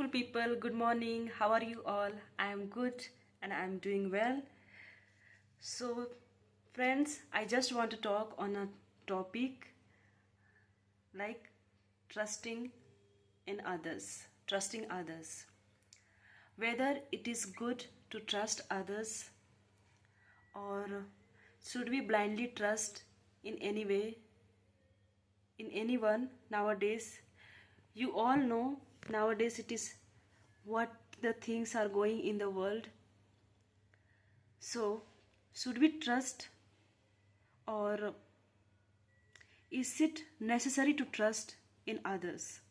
beautiful people, good morning. How are you all? I am good and I am doing well. So, friends, I just want to talk on a topic like trusting in others, trusting others. Whether it is good to trust others or should we blindly trust in any way, in anyone nowadays. You all know nowadays it is what the things are going in the world. So, should we trust or is it necessary to trust in others?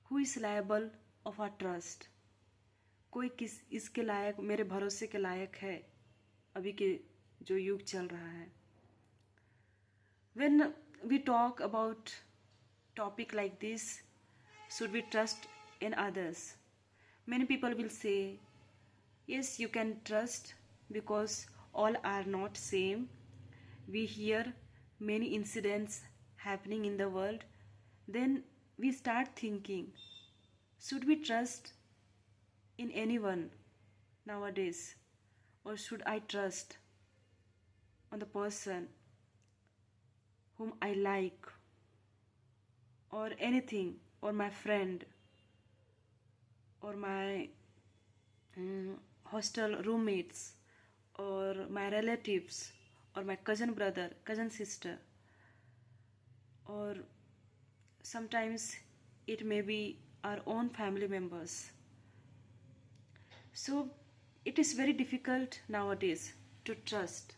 Who is liable of our trust? कोई किस इसके लायक, मेरे भरोसे के लायक है अभी के जो युग चल रहा है? When we talk about topic like this, should we trust in others? Many people will say, yes, you can trust because all are not same. We hear many incidents happening in the world. Then we start thinking, should we trust in anyone nowadays? Or should I trust on the person whom I like, or anything, or my friend, or my hostel roommates, or my relatives, or my cousin brother, cousin sister, or sometimes it may be our own family members. So it is very difficult nowadays to trust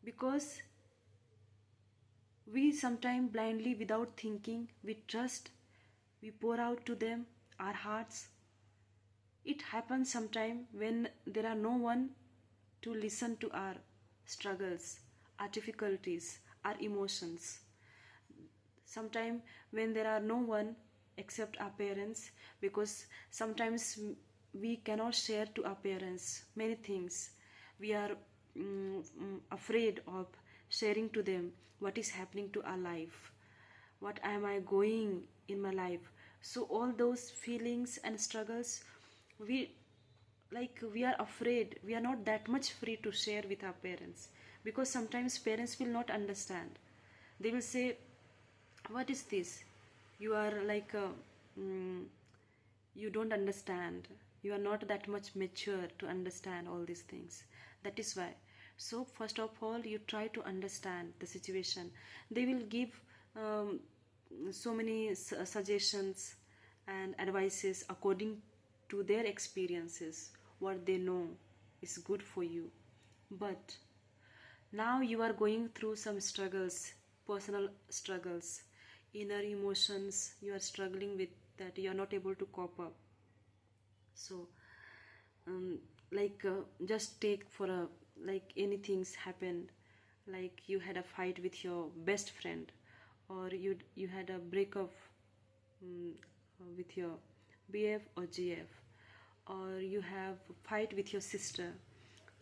because we sometimes blindly, without thinking, we trust, we pour out to them our hearts. It happens sometimes when there are no one to listen to our struggles, our difficulties, our emotions. Sometimes when there are no one except our parents, because sometimes we cannot share to our parents many things. We are afraid of sharing to them what is happening to our life, what am I going in my life. So all those feelings and struggles, we are afraid, we are not that much free to share with our parents, because sometimes parents will not understand. They will say, what is this? You are you don't understand, you are not that much mature to understand all these things. That is why. So first of all, you try to understand the situation. They will give so many suggestions and advices according to their experiences, what they know is good for you. But now you are going through some struggles, personal struggles, inner emotions you are struggling with, that you are not able to cope up. So just take for a, like anything's happened, like you had a fight with your best friend, or you had a breakup with your BF or GF, or you have fight with your sister,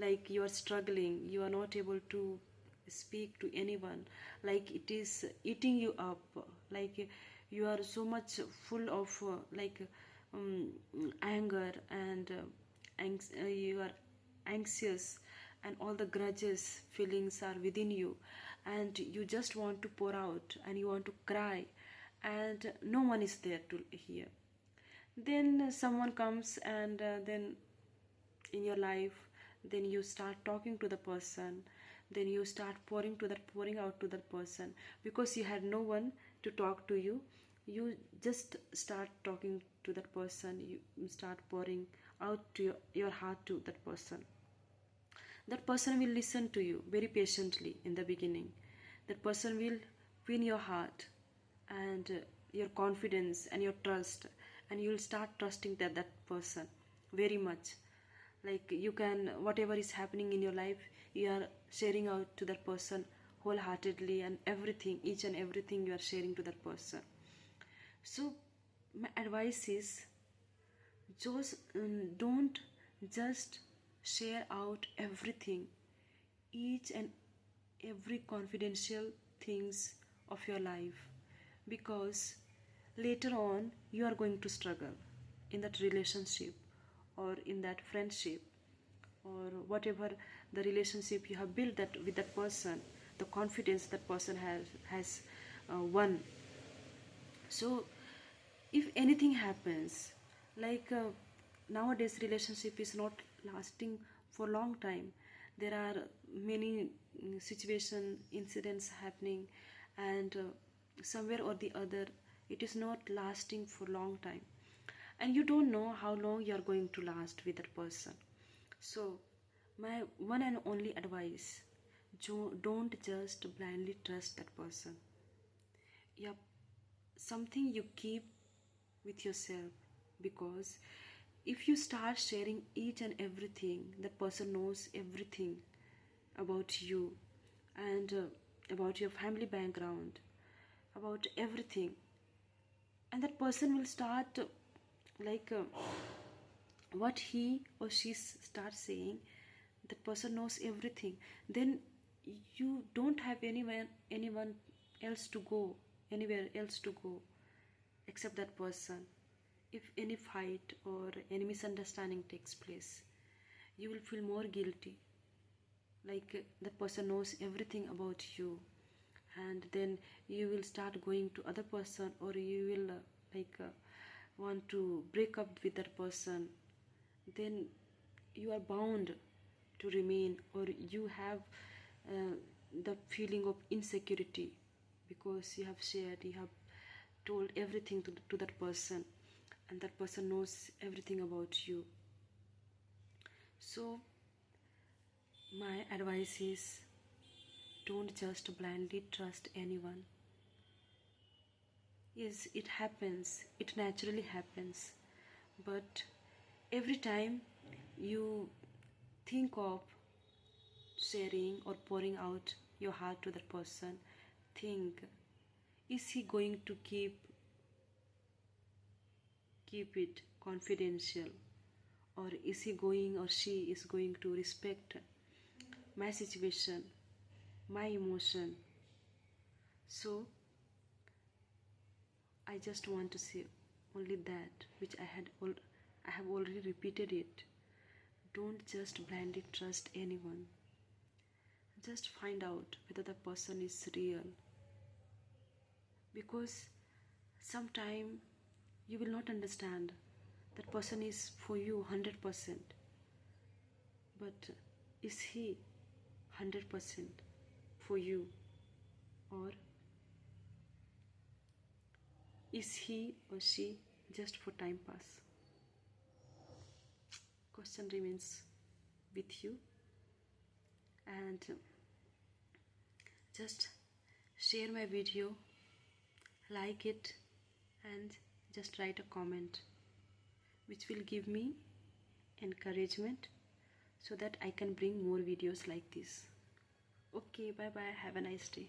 like you are struggling, you are not able to speak to anyone, like it is eating you up, like you are so much full of anger and you are anxious, and all the grudges feelings are within you, and you just want to pour out and you want to cry, and no one is there to hear. Then someone comes and then in your life, then you start talking to the person, then you start pouring out to that person, because you had no one to talk to you. You just start talking to that person, you start pouring out to your heart to that person. That person will listen to you very patiently in the beginning. That person will win your heart and your confidence and your trust, and you will start trusting that person very much. Like you can, whatever is happening in your life, you are sharing out to that person wholeheartedly, and everything, each and everything you are sharing to that person. So my advice is, just don't just share out everything, each and every confidential things of your life, because later on you are going to struggle in that relationship or in that friendship or whatever the relationship you have built that with that person, the confidence that person has won. So if anything happens, like nowadays relationship is not lasting for long time. There are many situation incidents happening, and somewhere or the other it is not lasting for long time, and you don't know how long you are going to last with that person. So my one and only advice, don't just blindly trust that person. Yep, something you keep with yourself, because if you start sharing each and everything, that person knows everything about you, and about your family background, about everything, and that person will start like what he or she starts saying, that person knows everything, then you don't have anyone else to go, anywhere else to go except that person. If any fight or any misunderstanding takes place, you will feel more guilty, like that person knows everything about you, and then you will start going to other person, or you will want to break up with that person. Then you are bound to remain, or you have uh, the feeling of insecurity, because you have told everything to that person, and that person knows everything about you. So my advice is, don't just blindly trust anyone. Yes, it happens, it naturally happens, but every time you think of sharing or pouring out your heart to that person, think, is he going to keep it confidential, or is he going, or she is going to respect my situation, my emotion? So I just want to say only that which I have already repeated it. Don't just blindly trust anyone. Just find out whether the person is real, because sometime you will not understand that person is for you 100%, but is he 100% for you, or is he or she just for time pass? Question remains with you, and just share my video, like it, and just write a comment which will give me encouragement, so that I can bring more videos like this. Okay, bye bye, have a nice day.